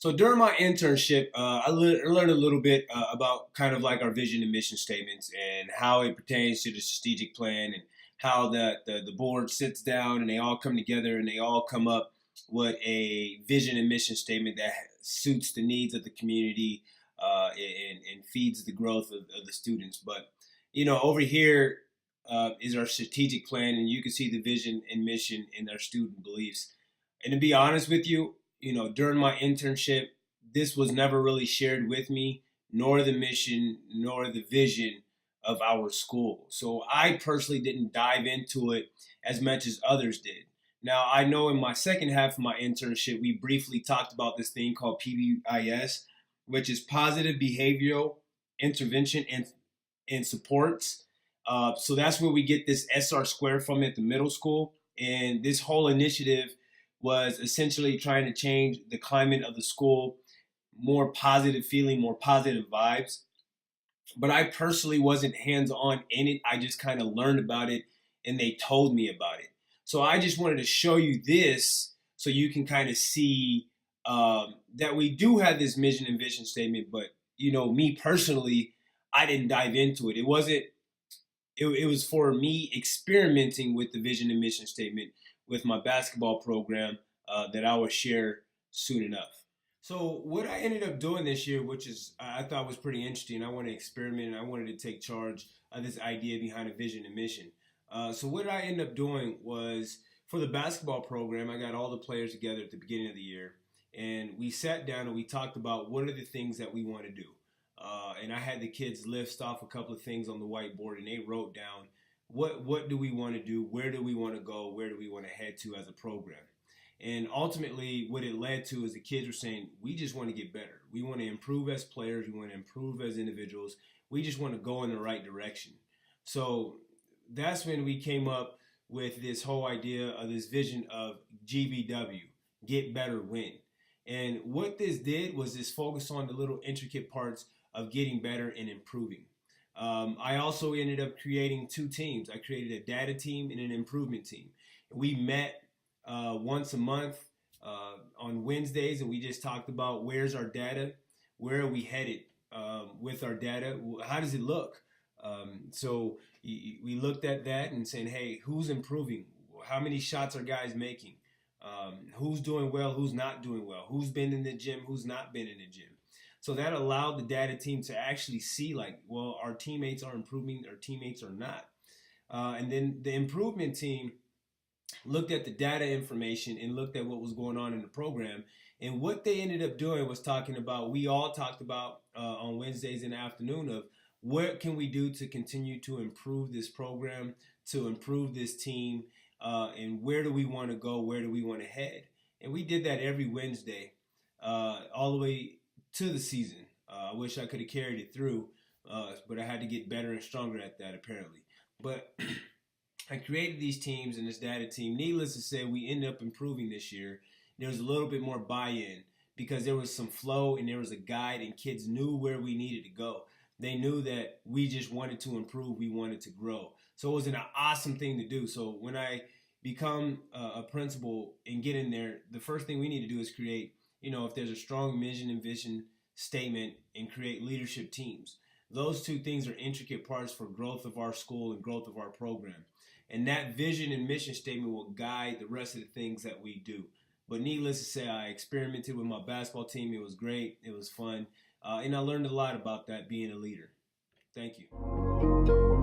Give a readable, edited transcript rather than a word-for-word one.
So during my internship, learned a little bit about kind of like our vision and mission statements and how it pertains to the strategic plan and how the board sits down and they all come together and they all come up with a vision and mission statement that suits the needs of the community and feeds the growth of the students. But over here is our strategic plan, and you can see the vision and mission in our student beliefs. And to be honest with you, during my internship, this was never really shared with me, nor the mission, nor the vision of our school. So I personally didn't dive into it as much as others did. Now, I know in my second half of my internship, we briefly talked about this thing called PBIS, which is positive behavioral intervention and supports. So that's where we get this SR squared from at the middle school. And this whole initiative was essentially trying to change the climate of the school, more positive feeling, more positive vibes. But I personally wasn't hands on in it. I just kind of learned about it and they told me about it. So I just wanted to show you this so you can kind of see that we do have this mission and vision statement. But, me personally, I didn't dive into it. It was for me experimenting with the vision and mission statement with my basketball program that I will share soon enough. So what I ended up doing this year, which is I thought was pretty interesting, I wanted to experiment and I wanted to take charge of this idea behind a vision and mission. So what I ended up doing was for the basketball program, I got all the players together at the beginning of the year, and we sat down and we talked about what are the things that we want to do. And I had the kids list off a couple of things on the whiteboard, and they wrote down what do we want to do, where do we want to go, where do we want to head to as a program. And ultimately, what it led to is the kids were saying, we just want to get better. We want to improve as players. We want to improve as individuals. We just want to go in the right direction. So that's when we came up with this whole idea of this vision of GBW, get better, win. And what this did was this focus on the little intricate parts of getting better and improving. I also ended up creating two teams. I created a data team and an improvement team. We met once a month on Wednesdays, and we just talked about where's our data, where are we headed with our data, how does it look? So we looked at that and saying, hey, who's improving? How many shots are guys making? Who's doing well, who's not doing well? Who's been in the gym, who's not been in the gym? So that allowed the data team to actually see like, well, our teammates are improving, our teammates are not. And then the improvement team looked at the data information and looked at what was going on in the program. And what they ended up doing was talking about, we all talked about on Wednesdays in the afternoon of what can we do to continue to improve this program, to improve this team, and where do we want to go, where do we want to head. And we did that every Wednesday all the way to the season. I wish I could have carried it through, but I had to get better and stronger at that apparently. But I created these teams and this data team. Needless to say, we ended up improving this year. There was a little bit more buy-in because there was some flow and there was a guide and kids knew where we needed to go. They knew that we just wanted to improve, we wanted to grow. So it was an awesome thing to do. So when I become a principal and get in there, the first thing we need to do is create, if there's a strong mission and vision statement, and create leadership teams. Those two things are intricate parts for growth of our school and growth of our program. And that vision and mission statement will guide the rest of the things that we do. But needless to say, I experimented with my basketball team. It was great. It was fun. And I learned a lot about that being a leader. Thank you.